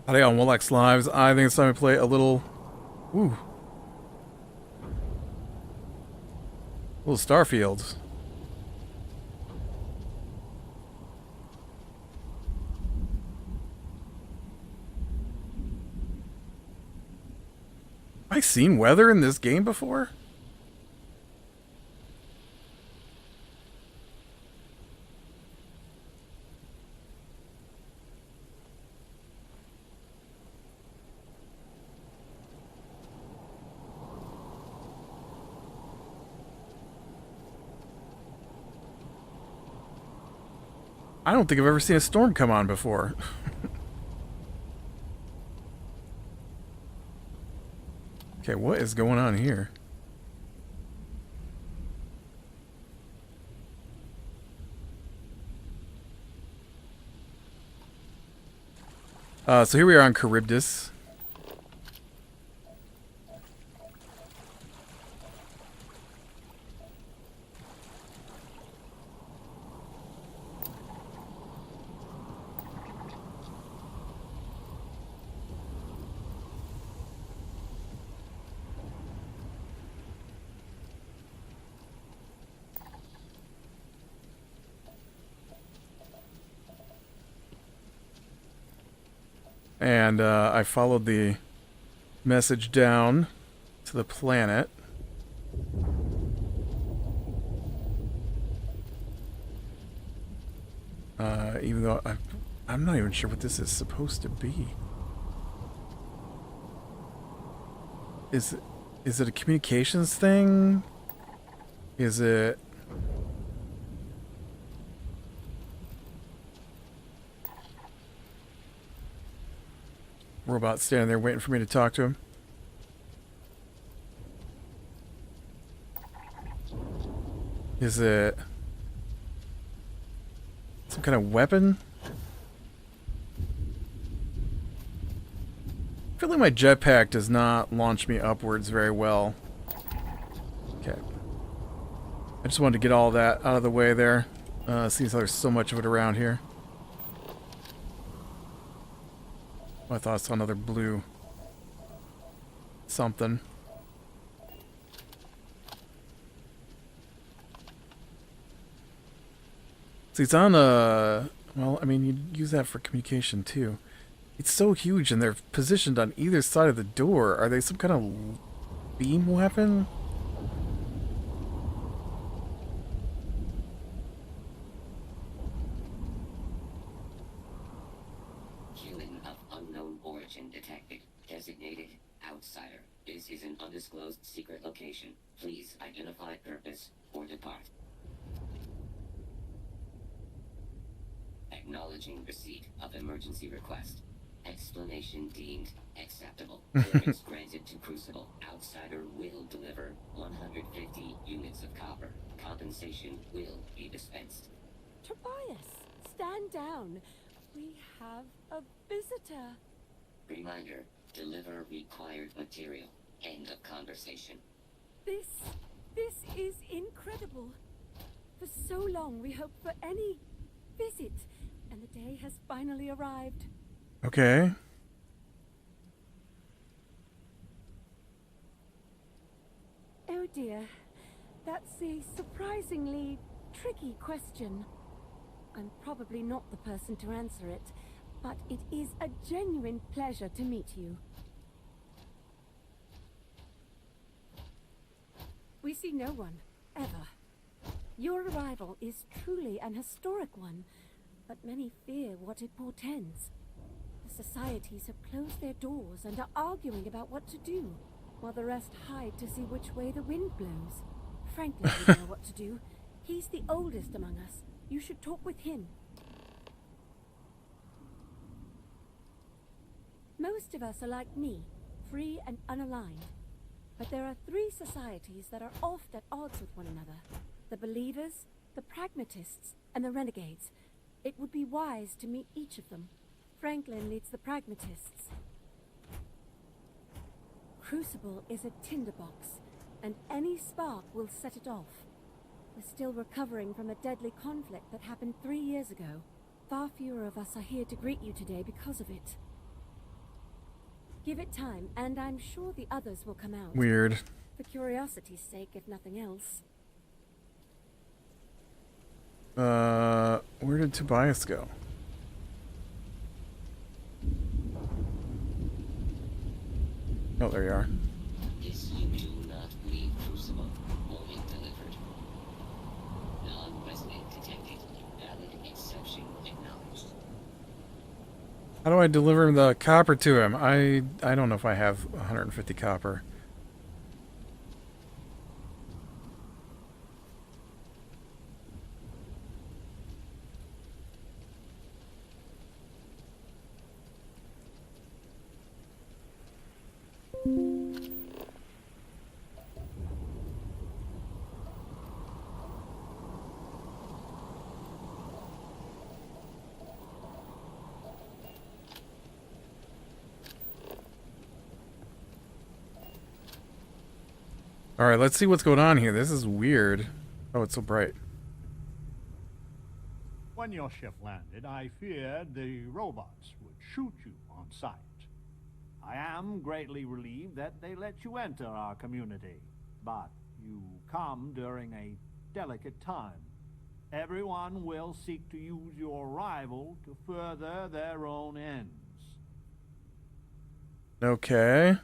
Today on Willex Lives, I think it's time to play a little... Ooh. A little Starfield. Have I seen weather in this game before? I don't think I've ever seen a storm come on before. Okay, what is going on here? So here we are on Charybdis. And I followed the message down to the planet. Even though I'm not even sure what this is supposed to be. Is it a communications thing? Is it... Robot standing there waiting for me to talk to him. Is it some kind of weapon? I feel like my jetpack does not launch me upwards very well. Okay. I just wanted to get all that out of the way there. Seems like there's so much of it around here. Oh, I thought I saw another blue something. See, it's on well, I mean, you'd use that for communication too. It's so huge and they're positioned on either side of the door. Are they some kind of beam weapon? Detected. Designated outsider. This is an undisclosed secret location. Please identify purpose or depart. Acknowledging receipt of emergency request. Explanation deemed acceptable. Clearance granted to Crucible. Outsider will deliver 150 units of copper. Compensation will be dispensed. Tobias, stand down. We have a visitor. Reminder, deliver required material. End of conversation. This is incredible. For so long we hoped for any visit, and the day has finally arrived. Okay. Oh dear, that's a surprisingly tricky question. I'm probably not the person to answer it. But it is a genuine pleasure to meet you. We see no one, ever. Your arrival is truly an historic one, but many fear what it portends. The societies have closed their doors and are arguing about what to do, while the rest hide to see which way the wind blows. Franklin would know what to do. He's the oldest among us. You should talk with him. Most of us are like me, free and unaligned. But there are three societies that are oft at odds with one another. The believers, the pragmatists, and the renegades. It would be wise to meet each of them. Franklin leads the pragmatists. Crucible is a tinderbox, and any spark will set it off. We're still recovering from a deadly conflict that happened 3 years ago. Far fewer of us are here to greet you today because of it. Give it time, and I'm sure the others will come out. Weird. For curiosity's sake, if nothing else. Where did Tobias go? Oh, there you are. This you do not leave Crucible. Warning delivered. Non-resident detected. Valid exception acknowledged. How do I deliver the copper to him? I don't know if I have 150 copper. Alright, let's see what's going on here. This is weird. Oh, it's so bright. When your ship landed, I feared the robots would shoot you on sight. I am greatly relieved that they let you enter our community, but you come during a delicate time. Everyone will seek to use your arrival to further their own ends. Okay.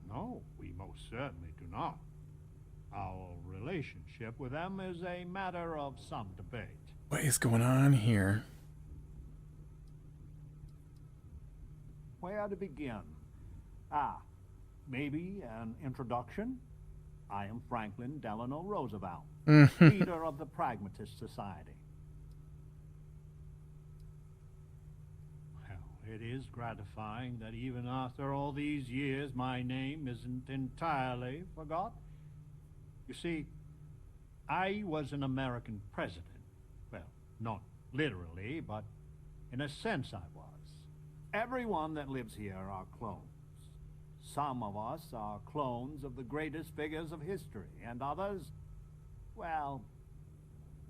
No, we most certainly do not. Our relationship with them is a matter of some debate. What is going on here? Where to begin? Maybe an introduction? I am Franklin Delano Roosevelt, leader of the Pragmatist Society. Well, it is gratifying that even after all these years, my name isn't entirely forgotten. You see, I was an American president. Well, not literally, but in a sense I was. Everyone that lives here are clones. Some of us are clones of the greatest figures of history, and others, well,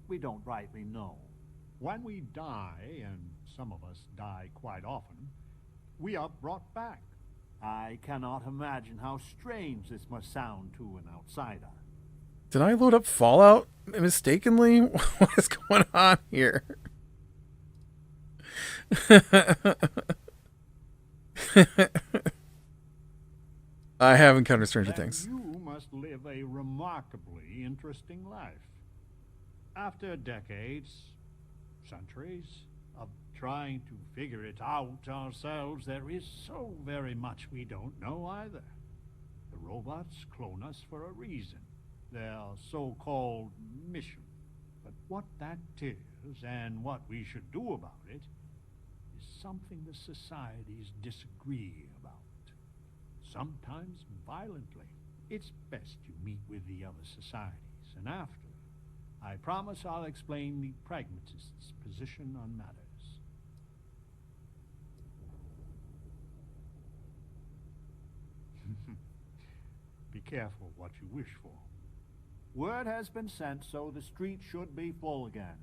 we don't rightly know. When we die, and some of us die quite often, we are brought back. I cannot imagine how strange this must sound to an outsider. Did I load up Fallout mistakenly? What is going on here? I have encountered stranger things. You must live a remarkably interesting life. After decades, centuries, of trying to figure it out ourselves, there is so very much we don't know either. The robots clone us for a reason. Their so-called mission. But what that is, and what we should do about it, is something the societies disagree about. Sometimes violently. It's best you meet with the other societies, and after, I promise I'll explain the pragmatists' position on matters. Be careful what you wish for. Word has been sent, so the street should be full again.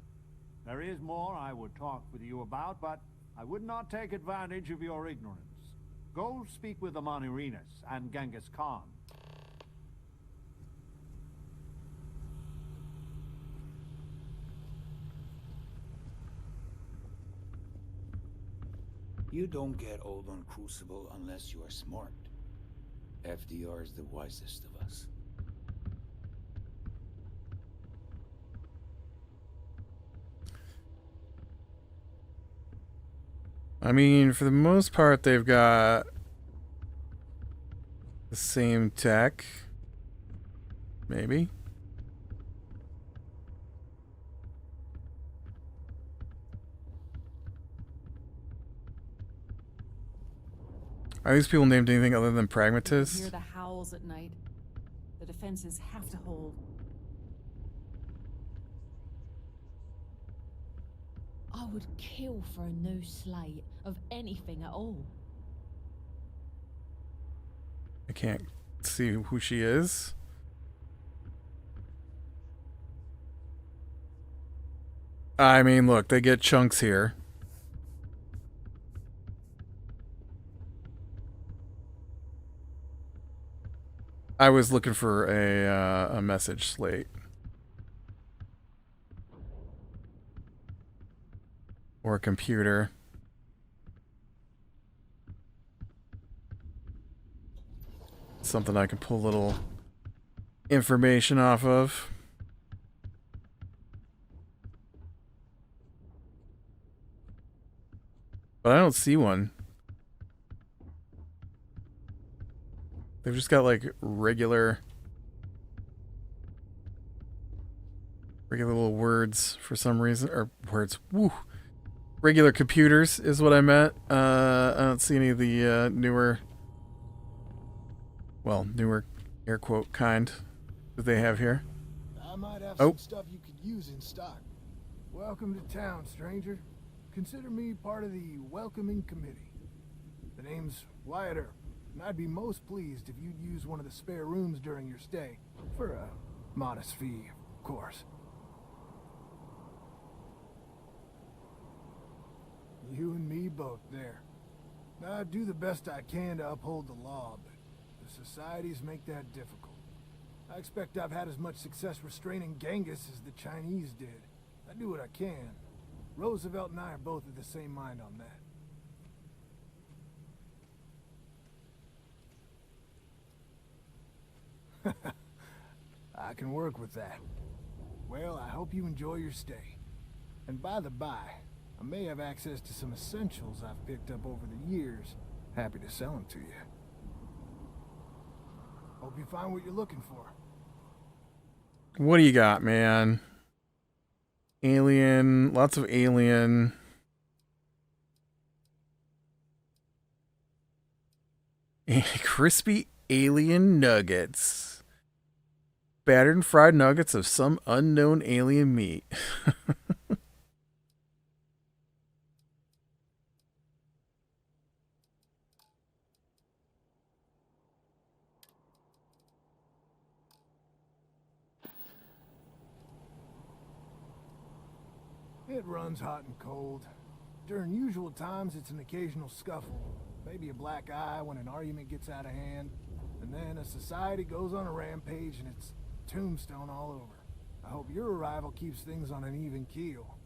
There is more I would talk with you about, but I would not take advantage of your ignorance. Go speak with the Monirinas and Genghis Khan. You don't get old on Crucible unless you are smart. FDR is the wisest of us. I mean, for the most part, they've got the same tech. Maybe. Are these people named anything other than You pragmatists? hear the howls at night. The defenses have to hold. I would kill for a new slate of anything at all. I can't see who she is. I mean, look, they get chunks here. I was looking for a message slate. Or a computer. Something I can pull a little information off of. But I don't see one. They've just got like regular little words for some reason. Or words. Woo! Regular computers is what I meant. I don't see any of the newer air quote kind that they have here. I might have some stuff you could use in stock. Welcome to town, stranger. Consider me part of the welcoming committee. The name's Wyatt Earp, and I'd be most pleased if you'd use one of the spare rooms during your stay. For a modest fee, of course. You and me both there. I do the best I can to uphold the law, but the societies make that difficult. I expect I've had as much success restraining Genghis as the Chinese did. I do what I can. Roosevelt and I are both of the same mind on that. I can work with that. Well, I hope you enjoy your stay. And by the by, I may have access to some essentials I've picked up over the years. Happy to sell them to you. Hope you find what you're looking for. What do you got, man? Alien, lots of alien. Crispy alien nuggets. Battered and fried nuggets of some unknown alien meat. It runs hot and cold. During usual times, it's an occasional scuffle. Maybe a black eye when an argument gets out of hand. And then a society goes on a rampage and it's tombstone all over. I hope your arrival keeps things on an even keel.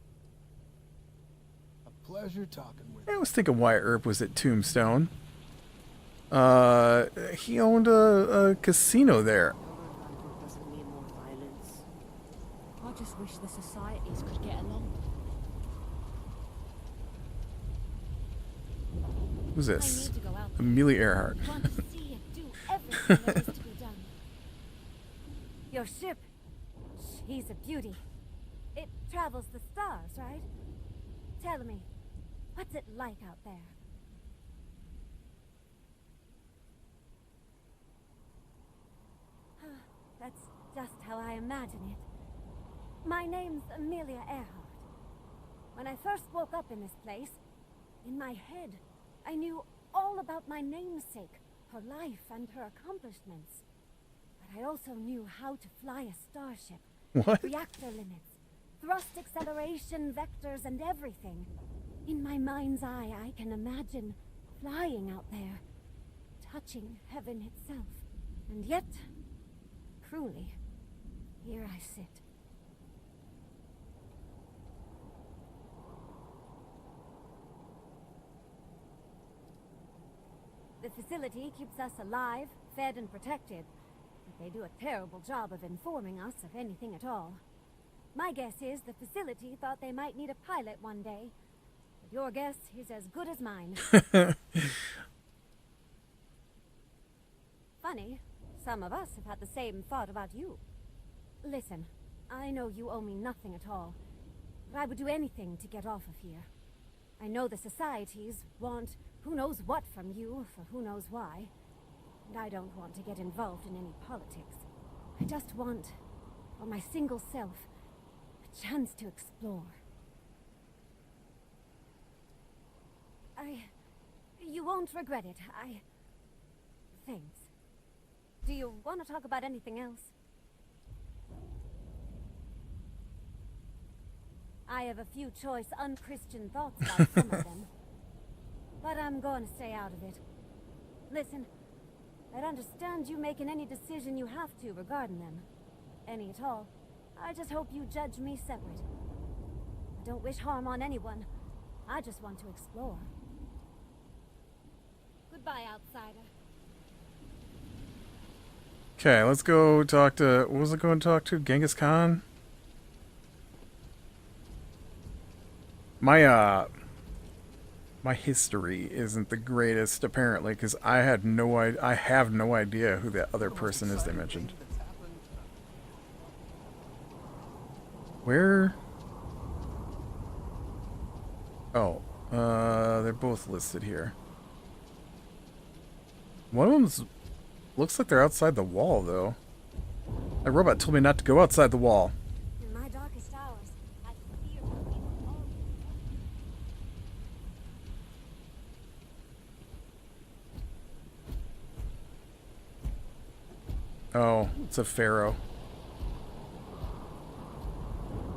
A pleasure talking with you. I was thinking Wyatt Earp was at Tombstone. He owned a casino there. Doesn't mean more violence. I just wish the societies could get along. Who's I this? need to go out. Amelia Earhart. Want to see it do everything that is to be done. Your ship, she's a beauty. It travels the stars, right? Tell me, what's it like out there? That's just how I imagine it. My name's Amelia Earhart. When I first woke up in this place, in my head, I knew all about my namesake, her life and her accomplishments. But I also knew how to fly a starship. What? Reactor limits, thrust acceleration, vectors, and everything. In my mind's eye, I can imagine flying out there, touching heaven itself. And yet, truly, here I sit. The facility keeps us alive, fed, and protected. But they do a terrible job of informing us of anything at all. My guess is the facility thought they might need a pilot one day. But your guess is as good as mine. Funny, some of us have had the same thought about you. Listen, I know you owe me nothing at all, but I would do anything to get off of here. I know the societies want who knows what from you for who knows why, and I don't want to get involved in any politics. I just want, for my single self, a chance to explore. You won't regret it. Thanks. Do you want to talk about anything else? I have a few choice unchristian thoughts about some of them. But I'm going to stay out of it. Listen, I'd understand you making any decision you have to regarding them. Any at all. I just hope you judge me separate. I don't wish harm on anyone. I just want to explore. Goodbye, outsider. Okay, let's go talk to... What was it going to talk to? Genghis Khan? My history isn't the greatest, apparently, because I have no idea who that other person is they mentioned. Where? Oh, they're both listed here. One of them's looks like they're outside the wall, though. That robot told me not to go outside the wall. In my darkest hours, I fear what we will all Oh, it's a pharaoh.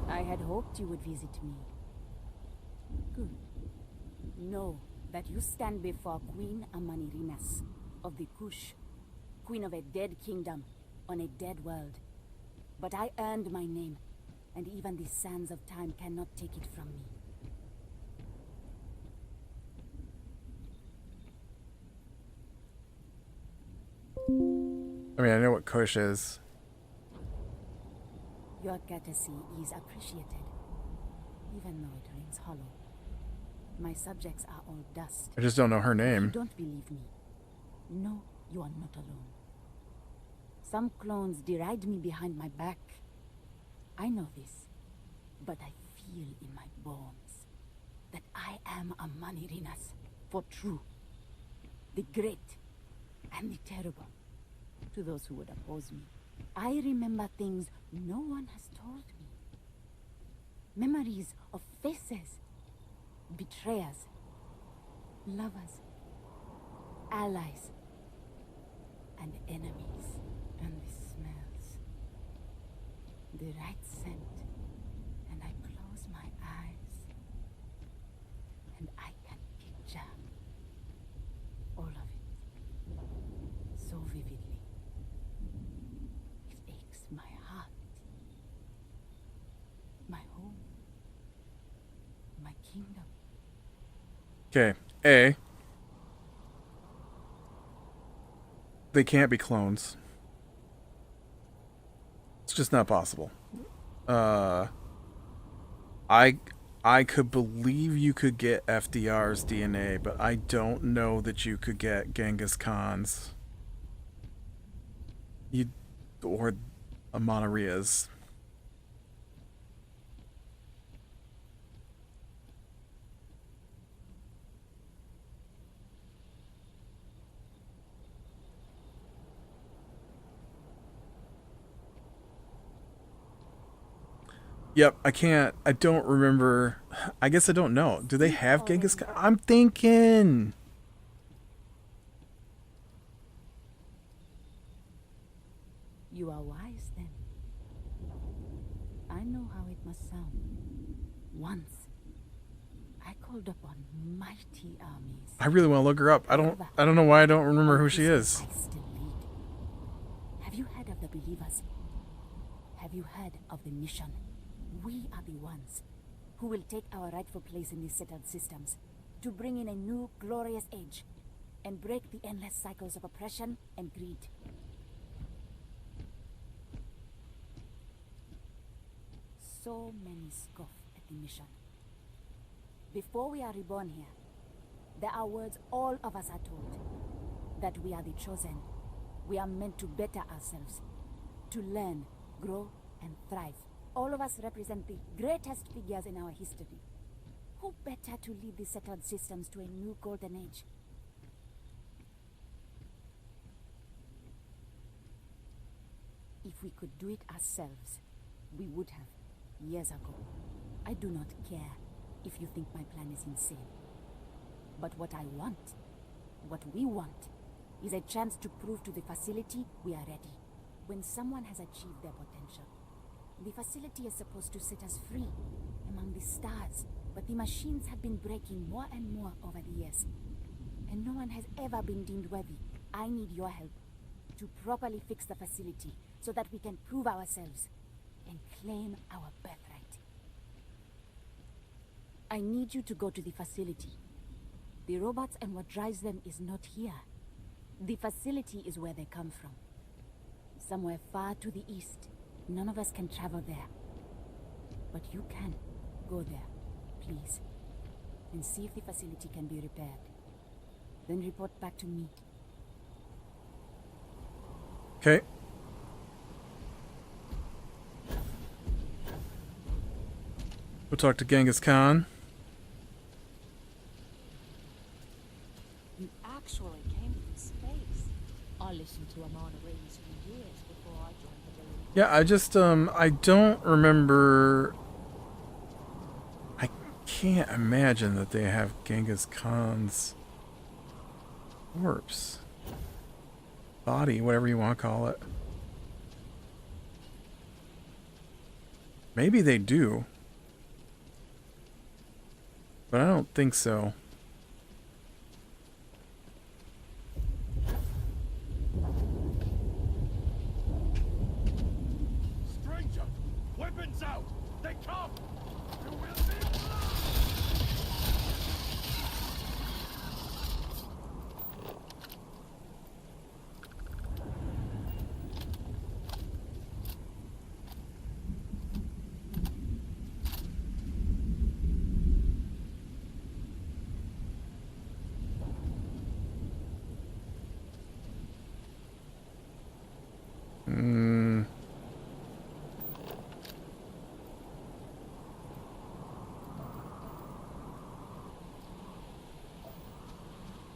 I had hoped you would visit me. Good. Know that you stand before Queen Amanirinas of the Kush, queen of a dead kingdom on a dead world. But I earned my name, and even the sands of time cannot take it from me. I mean, I know what Kush is. Your courtesy is appreciated, even though it rings hollow. My subjects are all dust. I just don't know her You name. don't believe me? No, you are not alone. Some clones deride me behind my back. I know this, but I feel in my bones that I am a Manirinas for true. The great and the terrible. To those who would oppose me, I remember things no one has told me. Memories of faces, betrayers, lovers, allies, and enemies, and the smells. The right scent, and I close my eyes, and I can picture all of it so vividly. It aches my heart, my home, my kingdom. Okay, A. They can't be clones. It's just not possible. I could believe you could get FDR's DNA, but I don't know that you could get Genghis Khan's. Or Amanaria's. Yep, I can't. I don't remember. I guess I don't know. Do they have Genghis Khan? I'm thinking. You are wise then. I know how it must sound. Once, I called upon mighty armies. I really want to look her up. I don't know why I don't remember who she is. I still lead. Have you heard of the believers? Have you heard of the mission? We are the ones who will take our rightful place in these settled systems to bring in a new glorious age and break the endless cycles of oppression and greed. So many scoff at the mission. Before we are reborn here, there are words all of us are told. That we are the chosen. We are meant to better ourselves. To learn, grow, and thrive. All of us represent the greatest figures in our history. Who better to lead the settled systems to a new golden age? If we could do it ourselves, we would have, years ago. I do not care if you think my plan is insane. But what I want, what we want, is a chance to prove to the facility we are ready. When someone has achieved their potential, the facility is supposed to set us free among the stars, but the machines have been breaking more and more over the years. And no one has ever been deemed worthy. I need your help to properly fix the facility so that we can prove ourselves and claim our birthright. I need you to go to the facility. The robots and what drives them is not here. The facility is where they come from. Somewhere far to the east. None of us can travel there. But you can. Go there, please. And see if the facility can be repaired. Then report back to me. Okay. We'll talk to Genghis Khan. You actually came from space. I listened to Amana Reeves for years before I joined the village. Yeah, I just, I don't remember. I can't imagine that they have Genghis Khan's corpse. Body, whatever you want to call it. Maybe they do. But I don't think so. Stranger, weapons out! They come! You will be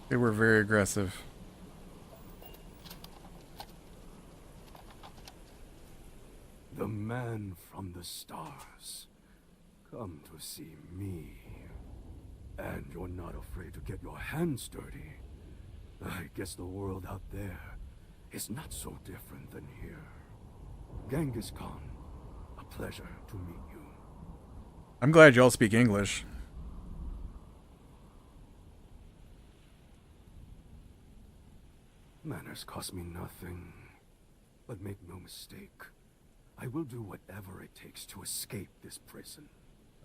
They were very aggressive. the man from the stars. Come to see me. And you're not afraid to get your hands dirty. I guess the world out there is not so different than here. Genghis Khan, a pleasure to meet you. I'm glad y'all speak English. Manners cost me nothing. But make no mistake, I will do whatever it takes to escape this prison.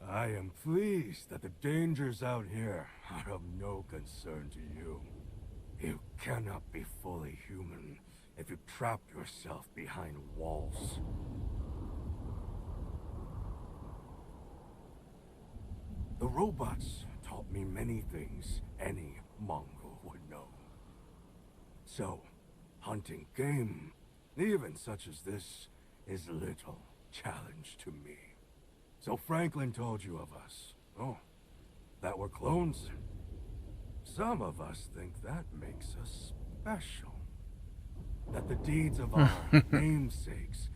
I am pleased that the dangers out here are of no concern to you. You cannot be fully human if you trap yourself behind walls. The robots taught me many things any Mongol would know. So, hunting game, even such as this, is little challenge to me. So Franklin told you of us. Oh, that we're clones? Some of us think that makes us special. That the deeds of our namesakes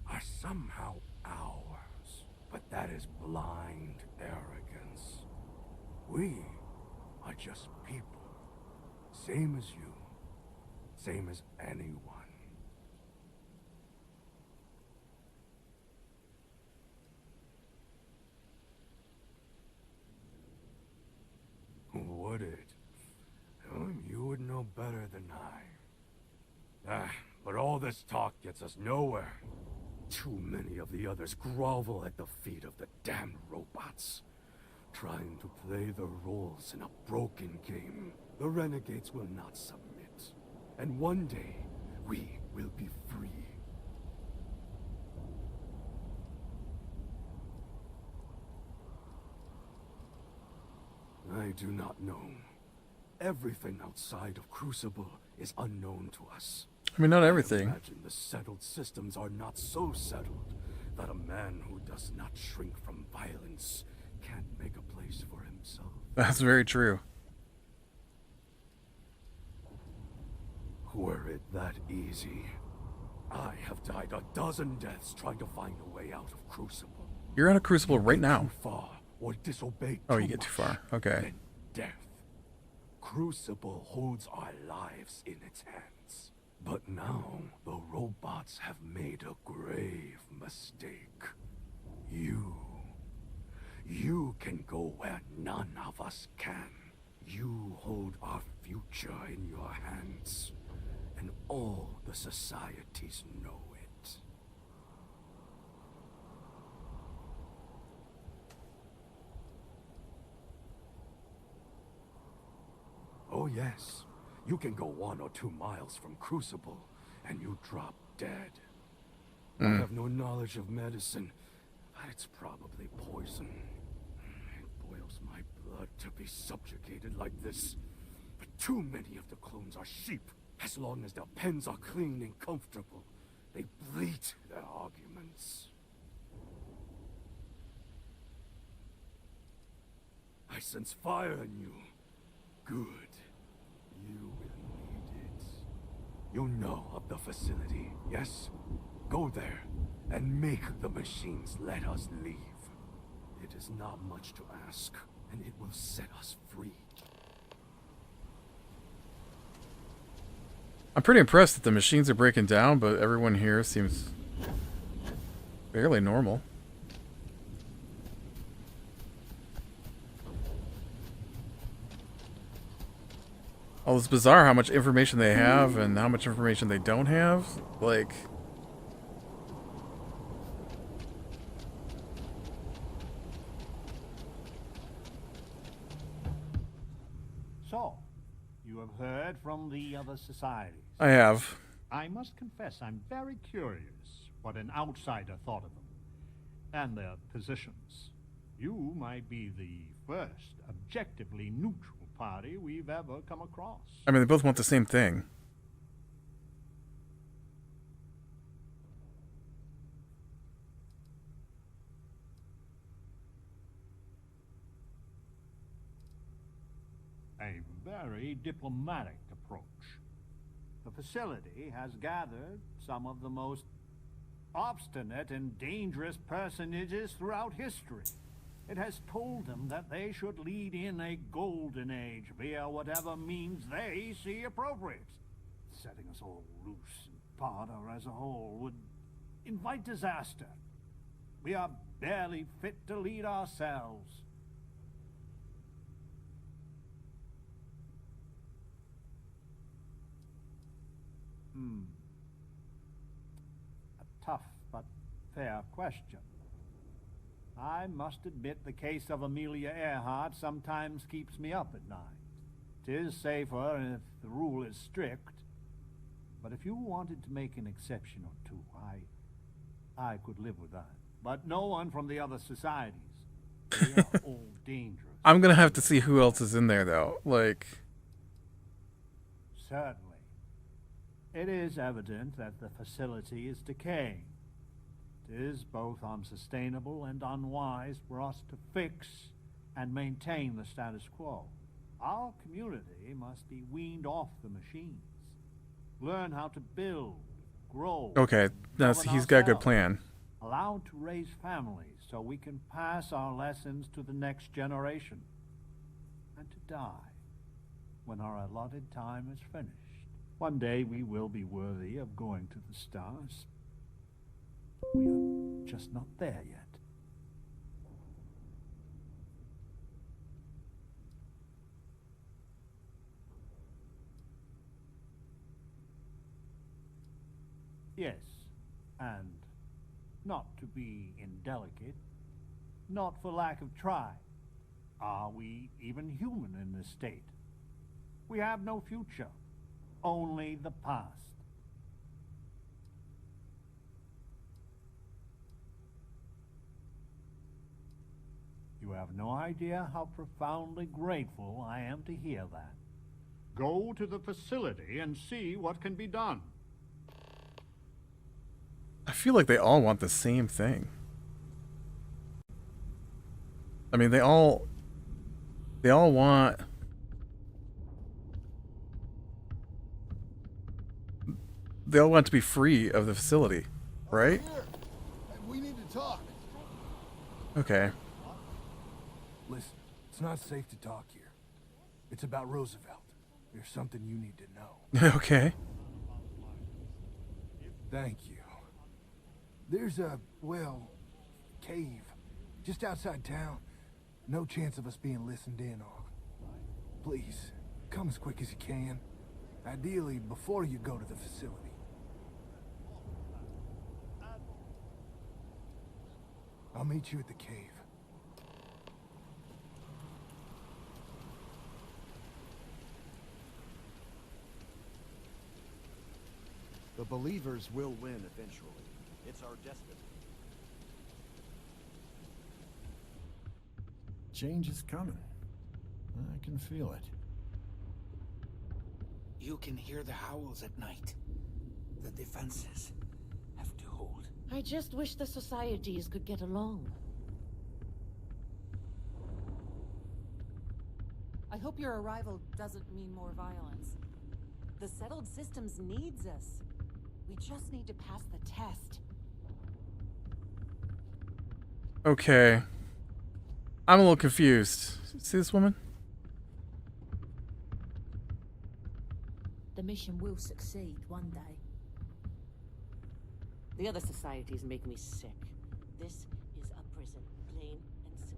are somehow ours. But that is blind arrogance. We are just people. Same as you. Same as anyone. Would it? Oh, you would know better than I. But all this talk gets us nowhere. Too many of the others grovel at the feet of the damned robots. Trying to play their roles in a broken game. The renegades will not submit. And one day, we will be free. I do not know. Everything outside of Crucible is unknown to us. I mean, not I everything. imagine the settled systems are not so settled that a man who does not shrink from violence can't make a place for himself. That's very true. Were it that easy, I have died a dozen deaths trying to find a way out of Crucible. You're out of Crucible You right get now. Too far or disobey Oh, too you get too much, far. Okay. then death. Crucible holds our lives in its hands. But now, the robots have made a grave mistake. You us can. You hold our future in your hands, and all the societies know it. Oh yes, you can go 1 or 2 miles from Crucible, and you drop dead. I have no knowledge of medicine, but it's probably poison. It boils my blood to be subjugated like this. But too many of the clones are sheep. As long as their pens are clean and comfortable, they bleat their arguments. I sense fire in you. Good. You will need it. You know of the facility, yes? Go there, and make the machines let us leave. It is not much to ask, and it will set us free. I'm pretty impressed that the machines are breaking down, but everyone here seems fairly normal. Oh, it's bizarre how much information they have and how much information they don't have. Like... So, you have heard from the other societies. I have. I must confess, I'm very curious what an outsider thought of them and their positions. You might be the first objectively neutral party we've ever come across. I mean, they both want the same thing. A very diplomatic approach. The facility has gathered some of the most obstinate and dangerous personages throughout history. It has told them that they should lead in a golden age via whatever means they see appropriate. Setting us all loose and barter as a whole would invite disaster. We are barely fit to lead ourselves. A tough but fair question. I must admit the case of Amelia Earhart sometimes keeps me up at night. 'Tis safer if the rule is strict. But if you wanted to make an exception or two, I could live with that. But no one from the other societies. They are all dangerous. I'm gonna have to see who else is in there, though. Like... Certainly. It is evident that the facility is decaying. It is both unsustainable and unwise for us to fix and maintain the status quo. Our community must be weaned off the machines. Learn how to build, grow. Okay, now he's got a good plan. Allowed to raise families so we can pass our lessons to the next generation. And to die when our allotted time is finished. One day we will be worthy of going to the stars. We are just not there yet. Yes, and not to be indelicate, not for lack of try. Are we even human in this state? We have no future, only the past. You have no idea how profoundly grateful I am to hear that. Go to the facility and see what can be done. I feel like they all want the same thing. I mean, they all want... They all want to be free of the facility, right? Here. We need to talk. Okay. Listen, it's not safe to talk here. It's about Roosevelt. There's something you need to know. Okay. Thank you. There's a, well, cave just outside town. No chance of us being listened in on. Please, come as quick as you can. Ideally, before you go to the facility. I'll meet you at the cave. The believers will win eventually. It's our destiny. Change is coming. I can feel it. You can hear the howls at night. The defenses have to hold. I just wish the societies could get along. I hope your arrival doesn't mean more violence. The settled systems needs us. We just need to pass the test. Okay. I'm a little confused. See this woman? The mission will succeed one day. The other societies make me sick. This is a prison, plain and simple.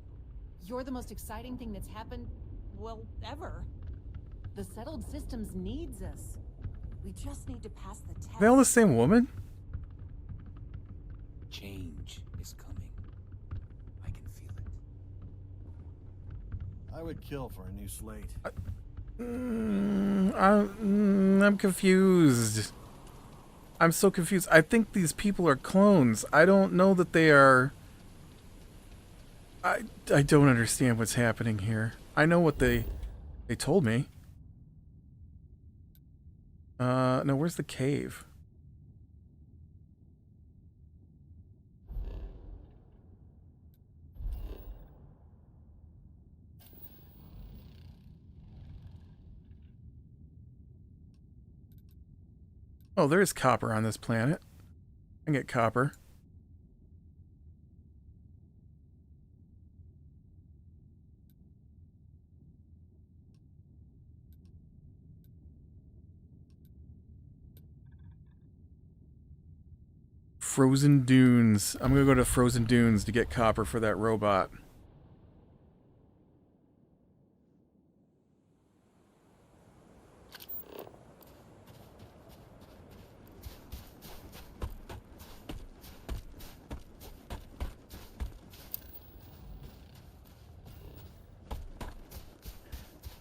You're the most exciting thing that's happened, well, ever. The settled systems needs us. We just need to pass the test. Are they all the same woman? Change is coming. I can feel it. I would kill for a new slate. I'm confused. I'm so confused. I think these people are clones. I don't know that they are... I don't understand what's happening here. I know what they told me. No, where's the cave? Oh, there is copper on this planet. I can get copper. Frozen Dunes. I'm gonna go to Frozen Dunes to get copper for that robot.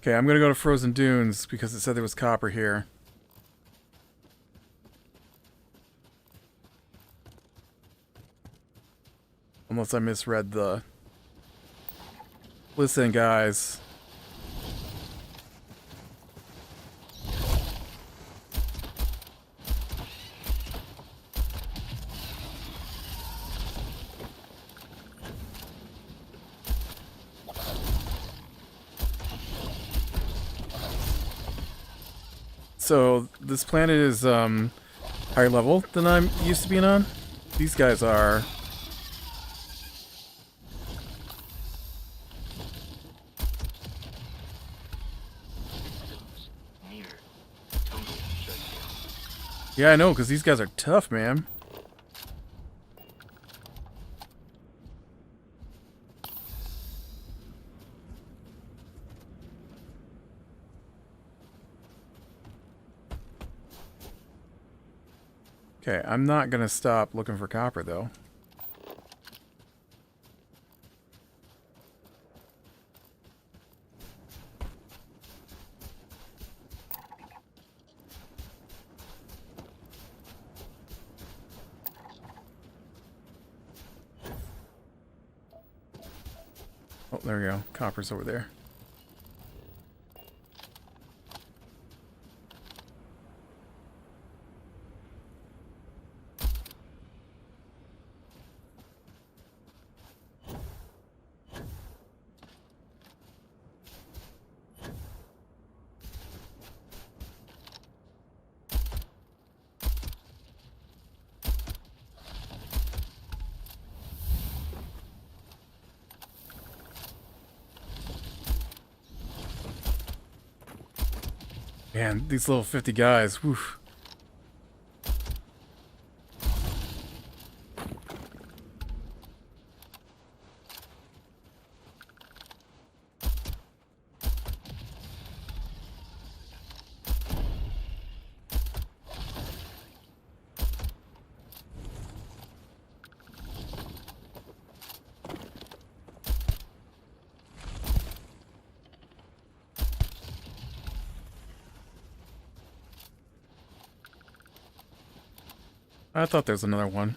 Okay, I'm gonna go to Frozen Dunes because it said there was copper here. Unless I misread the... Listen, guys. So, this planet is higher level than I'm used to being on. These guys are... Yeah, I know, because these guys are tough, man. Okay, I'm not going to stop looking for copper, though. Oh, there we go. Copper's over there. Man, these little 50 guys, woof. I thought there was another one.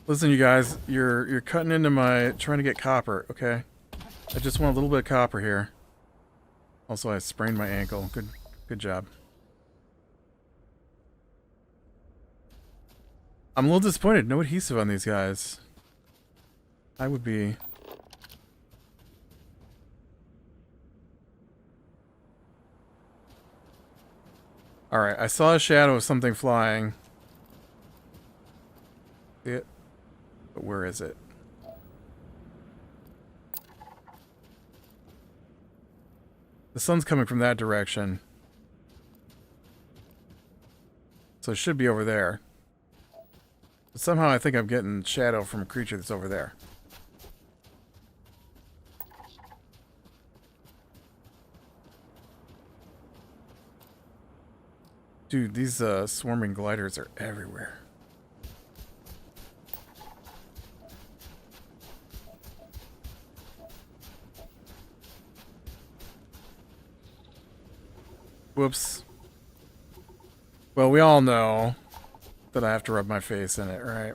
Listen, you guys, you're cutting into my trying to get copper, okay? I just want a little bit of copper here. Also, I sprained my ankle. Good job. I'm a little disappointed. No adhesive on these guys. I would be. Alright, I saw a shadow of something flying. See it? But where is it? The sun's coming from that direction. So it should be over there. But somehow I think I'm getting shadow from a creature that's over there. Dude, these swarming gliders are everywhere. Whoops. Well, we all know that I have to rub my face in it, right?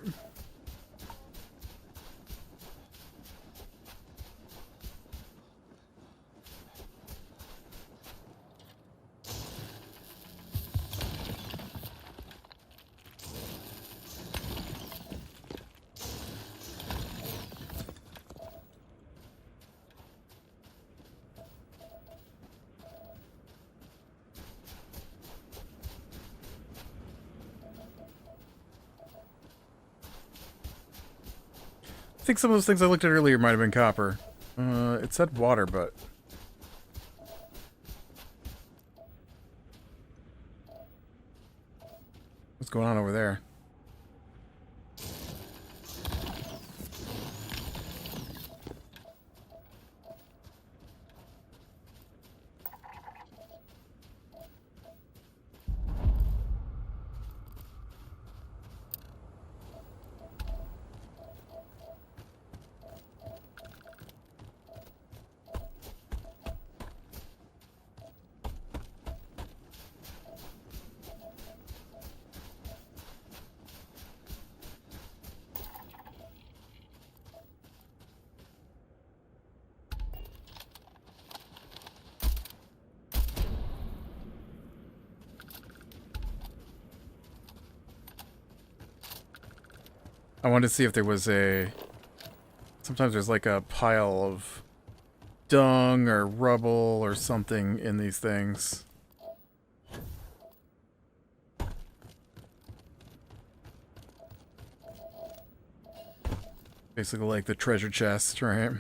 I think some of those things I looked at earlier might have been copper. It said water, but... what's going on over there? I wanted to see if there was a... sometimes there's like a pile of dung or rubble or something in these things. Basically like the treasure chest, right?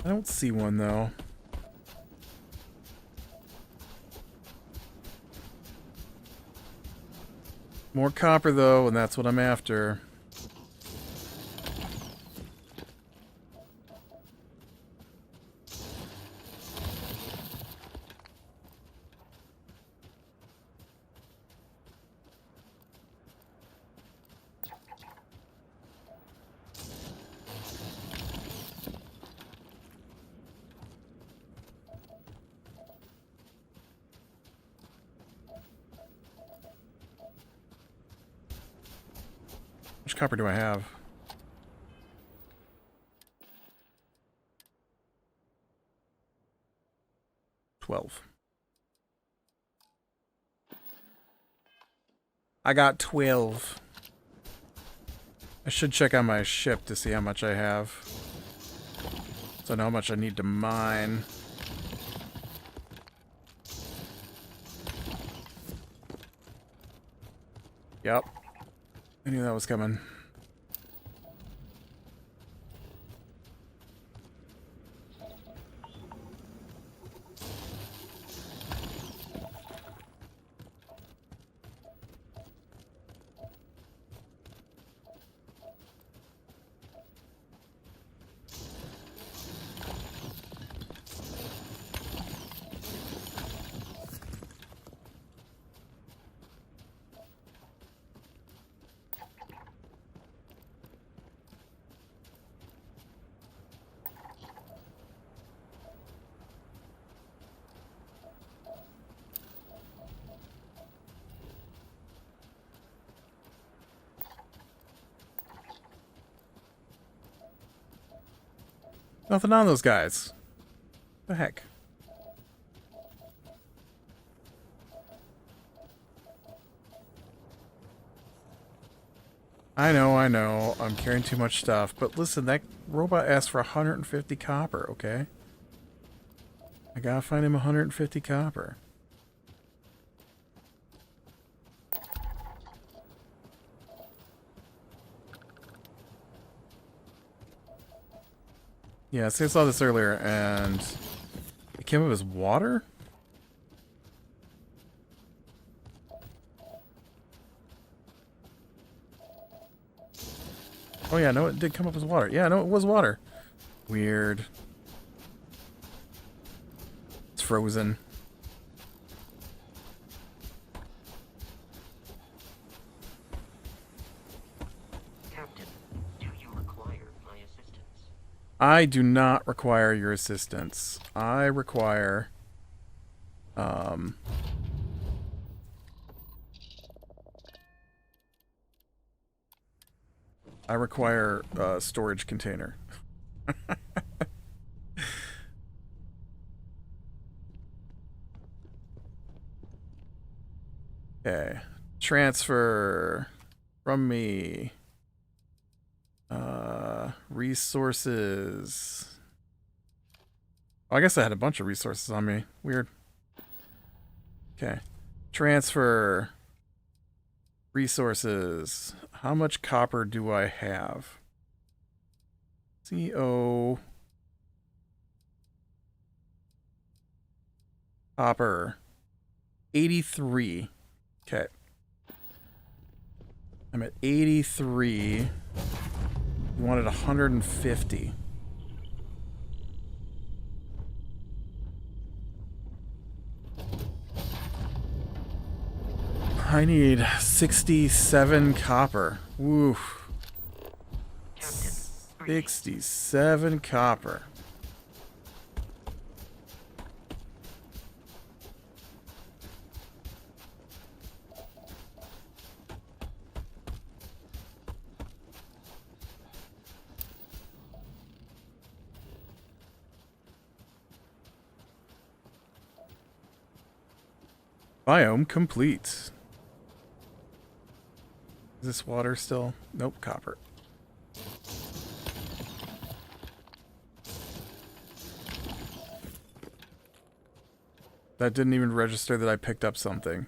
I don't see one though. More copper though, and that's what I'm after. How much copper do I have? I got 12. I should check on my ship to see how much I have. So I know how much I need to mine. Yep. I knew that was coming. Nothing on those guys. The heck? I know. I'm carrying too much stuff. But listen, that robot asked for 150 copper, okay? I gotta find him 150 copper. Yeah, see, I saw this earlier, and it came up as water? Oh yeah, no, it did come up as water. Yeah, no, it was water. Weird. It's frozen. Captain, do you require my assistance? I do not require your assistance. I require... I require a storage container. Okay. Transfer from me. Resources. Oh, I guess I had a bunch of resources on me. Weird. Okay. Transfer. Resources. How much copper do I have? CO. Copper. 83. Okay. I'm at 83. You wanted 150. I need 67 copper. Woo. 67 copper. Biome complete. Is this water still? Nope, copper. That didn't even register that I picked up something.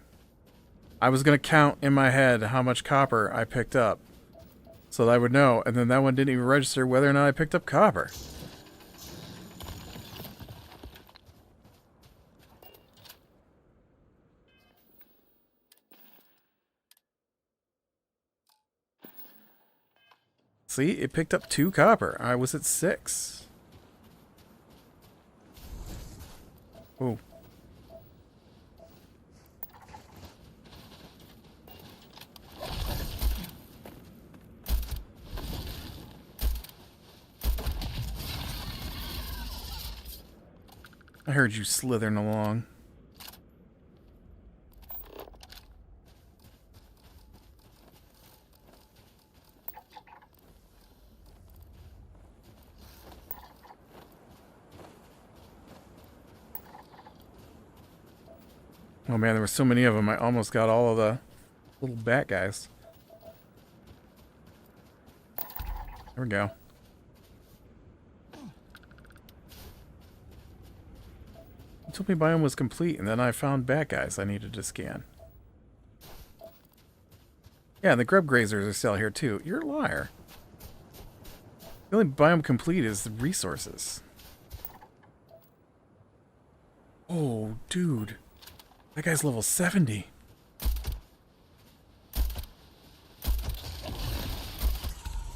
I was going to count in my head how much copper I picked up so that I would know, and then that one didn't even register whether or not I picked up copper. See, it picked up 2 copper. I was at 6. Oh. I heard you slithering along. Oh man, there were so many of them. I almost got all of the little bat guys. There we go. You told me biome was complete, and then I found bat guys I needed to scan. Yeah, and the grub grazers are still here too. You're a liar. The only biome complete is the resources. Oh, dude. That guy's level 70.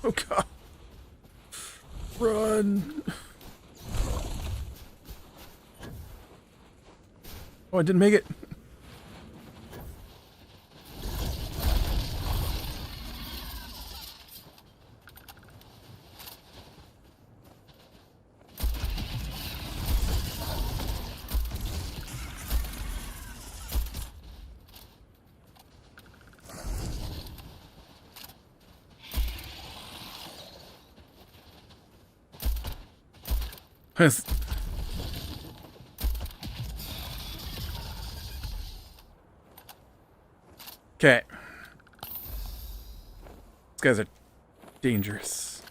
Oh god. Run. Oh, I didn't make it. Okay. These guys are dangerous.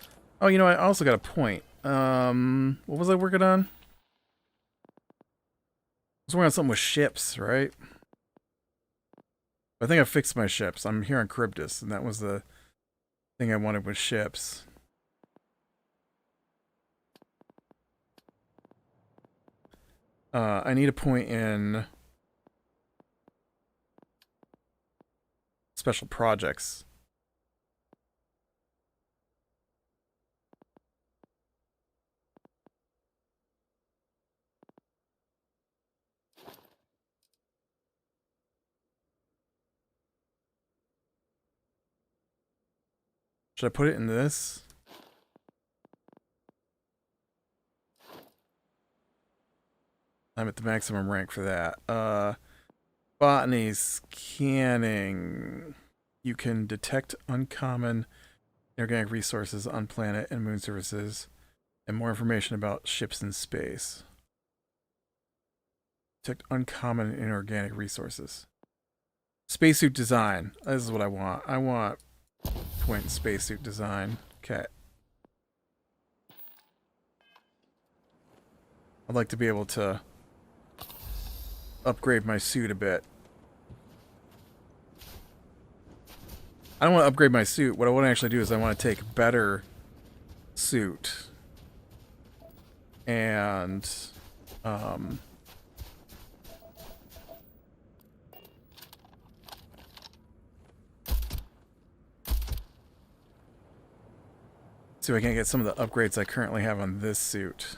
Oh, you know, I also got a point. What was I working on? I was working on something with ships, right? I think I fixed my ships. I'm here on Charybdis, and that was the thing I wanted with ships. I need a point in special projects. Should I put it in this? I'm at the maximum rank for that. Botany scanning. You can detect uncommon inorganic resources on planet and moon surfaces, and more information about ships in space. Detect uncommon inorganic resources. Spacesuit design. This is what I want. I want point in spacesuit design. Okay. I'd like to be able to upgrade my suit a bit. I don't want to upgrade my suit. What I want to actually do is I want to take better suit and see if I can get some of the upgrades I currently have on this suit.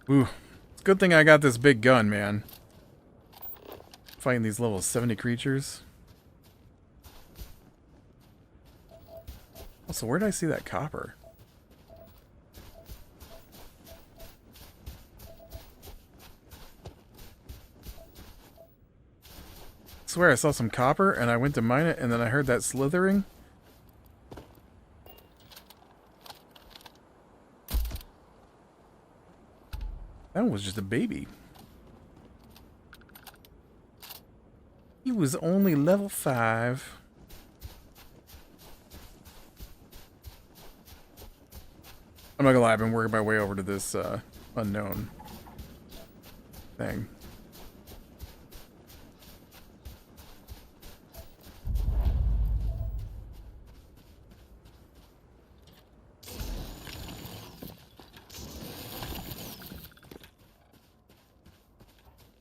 Ooh, it's a good thing I got this big gun, man. Fighting these level 70 creatures. Also, where did I see that copper? I swear I saw some copper and I went to mine it and then I heard that slithering. That one was just a baby. He was only level 5. I'm not gonna lie, I've been working my way over to this unknown thing.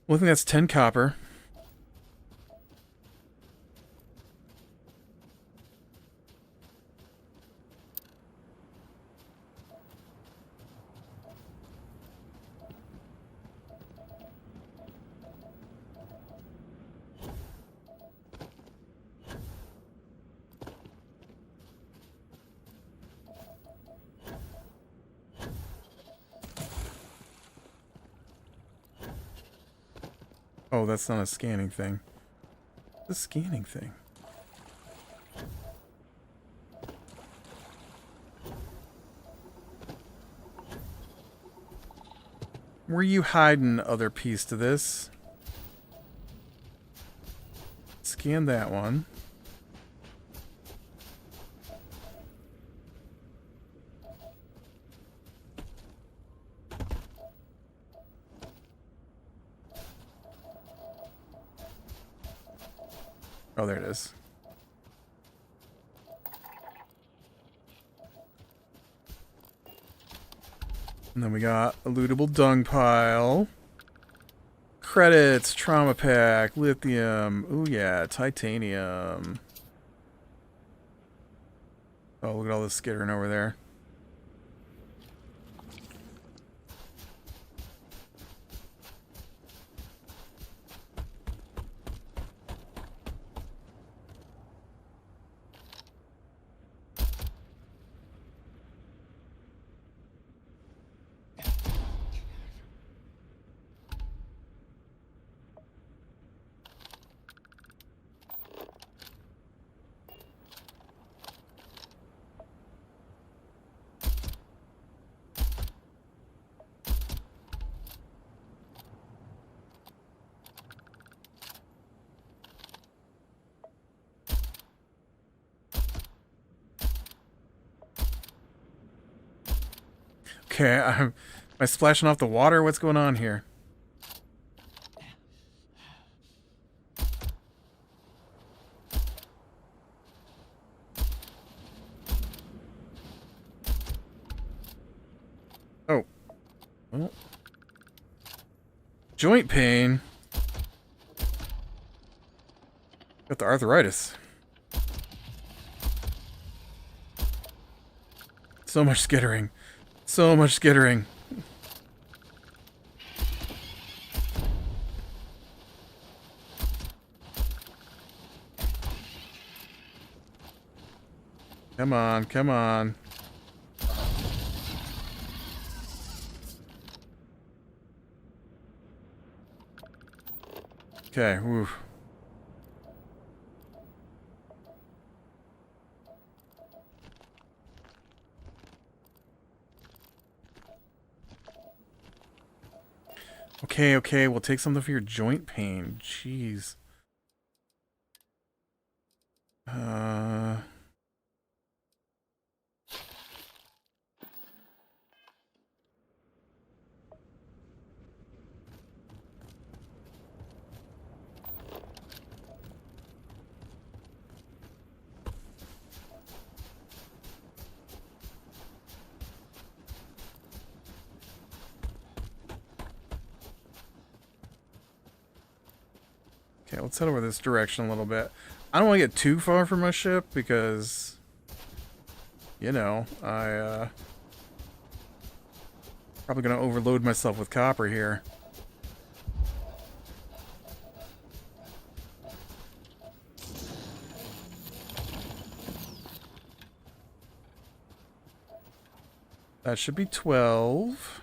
Well, I think that's 10 copper. Oh, that's not a scanning thing. It's a scanning thing. Were you hiding, other piece to this? Scan that one. Oh, there it is. And then we got a lootable dung pile. Credits, trauma pack, lithium. Ooh yeah, titanium. Oh, look at all this skittering over there. Okay, am I splashing off the water? What's going on here? Oh. Well. Joint pain. Got the arthritis. So much skittering. So much skittering. Come on, come on. Okay, whew. Okay, okay, we'll take something for your joint pain. Jeez. Okay, let's head over this direction a little bit. I don't want to get too far from my ship because, you know, probably going to overload myself with copper here. That should be 12.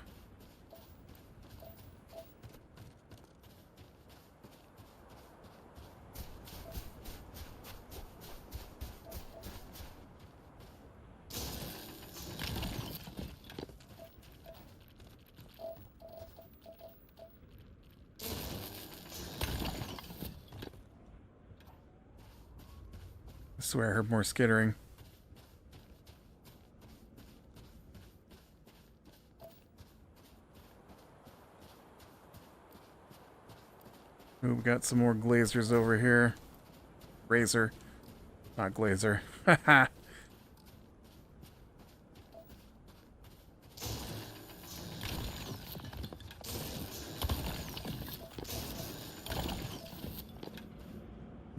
I swear I heard more skittering. Ooh, we got some more glazers over here. Razor. Not glazer. Haha.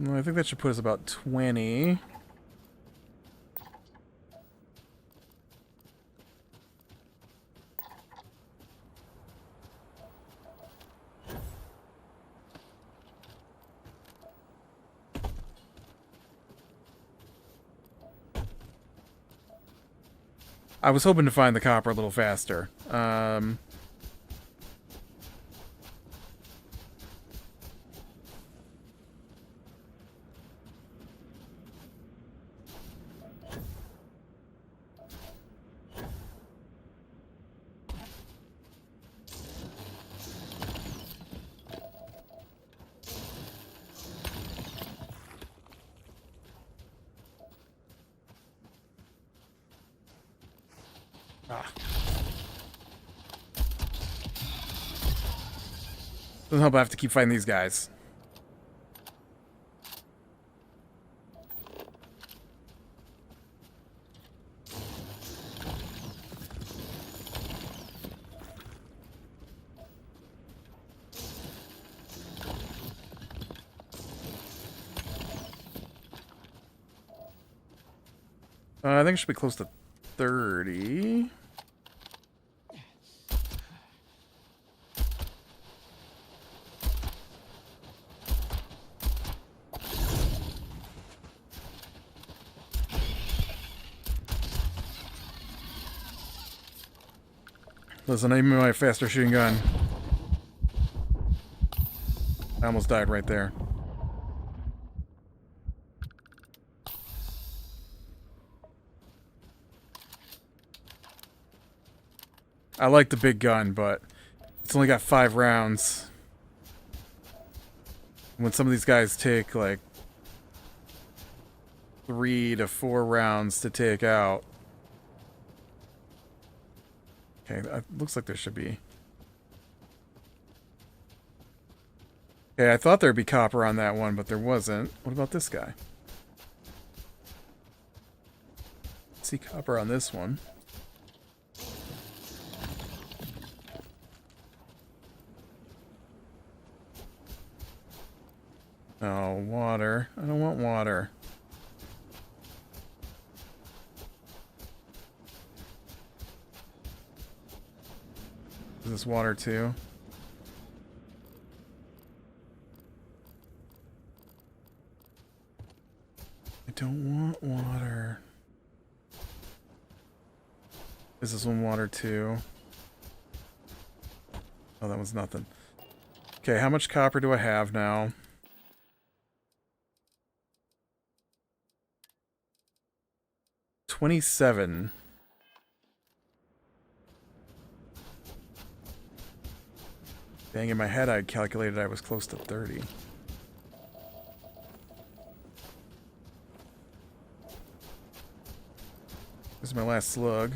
No, I think that should put us about 20. I was hoping to find the copper a little faster. Doesn't help I have to keep fighting these guys. I think it should be close to 30. Listen, I need my faster shooting gun. I almost died right there. I like the big gun, but it's only got 5 rounds. When some of these guys take like 3 to 4 rounds to take out. Okay, looks like there should be. Okay, I thought there'd be copper on that one, but there wasn't. What about this guy? See copper on this one. Oh, water. I don't want water. Is this water too? I don't want water. Is this one water too? Oh, that was nothing. Okay, how much copper do I have now? $27. Dang, in my head I calculated I was close to 30. This is my last slug.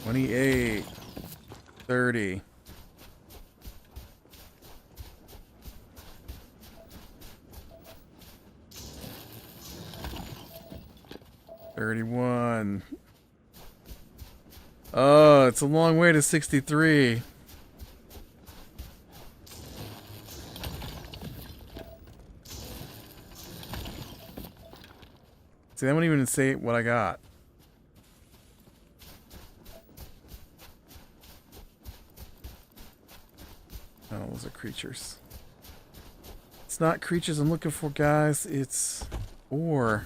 $28. $30. $31. Oh, it's a long way to 63. See, that won't even say what I got. Oh, those are creatures. It's not creatures I'm looking for, guys. It's ore.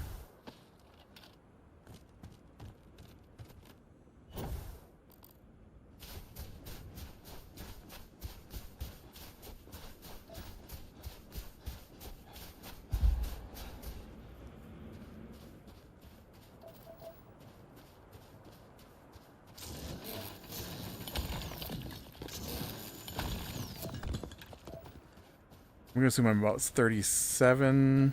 I'm gonna assume I'm about 37.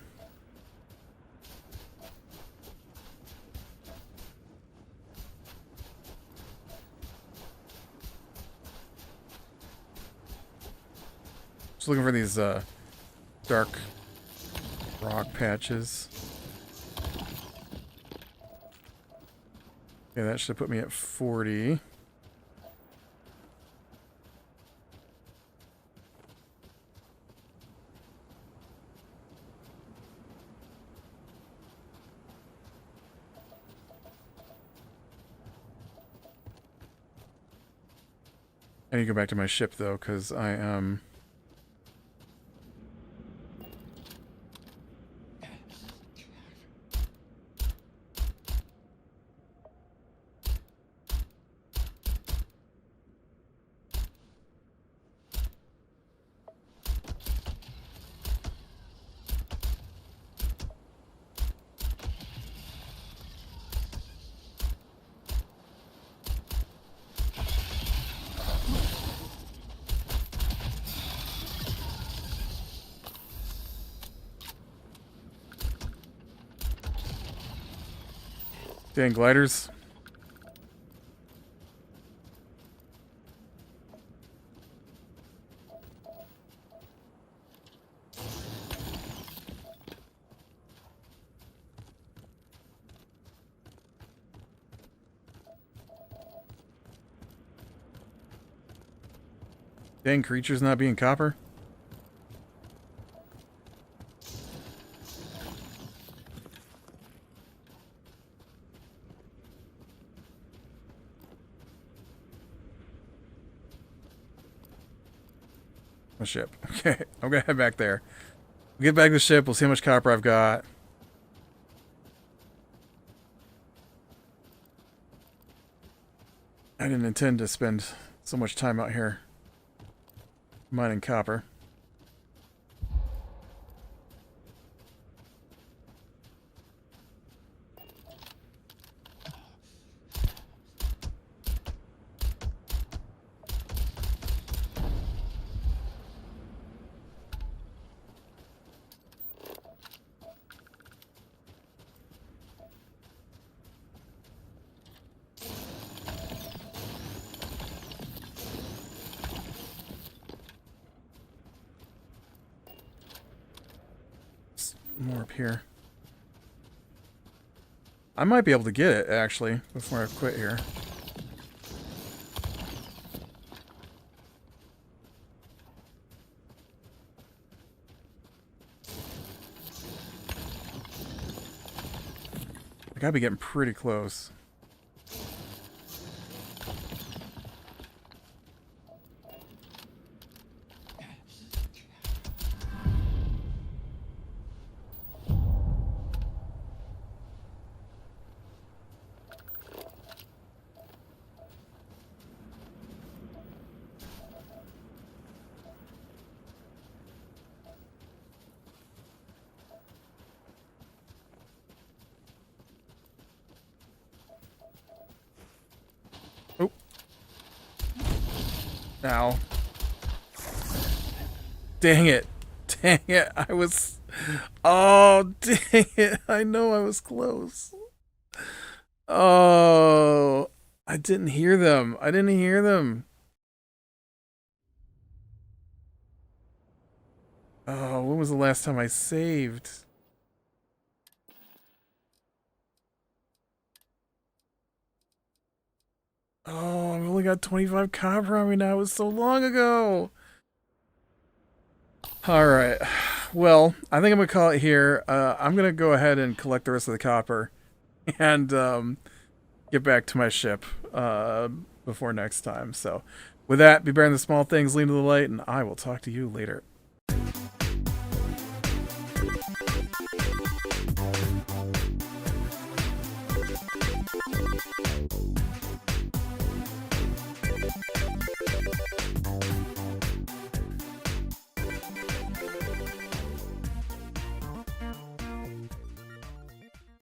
Just looking for these dark rock patches. Okay, that should put me at 40. I need to go back to my ship, though, because I am... Dang gliders. Dang creatures not being copper. Ship. Okay, I'm gonna head back there. We'll get back to the ship. We'll see how much copper I've got. I didn't intend to spend so much time out here mining copper. more up here. I might be able to get it, actually, before I quit here. I gotta be getting pretty close. Ow. Dang it. Dang it. I was... Oh, dang it. I know I was close. Oh. I didn't hear them. I didn't hear them. Oh, when was the last time I saved? Oh, I've only got 25 copper on me now. It was so long ago. Alright. Well, I think I'm going to call it here. I'm going to go ahead and collect the rest of the copper. And get back to my ship before next time. So, with that, be bearing the small things, lean to the light, and I will talk to you later.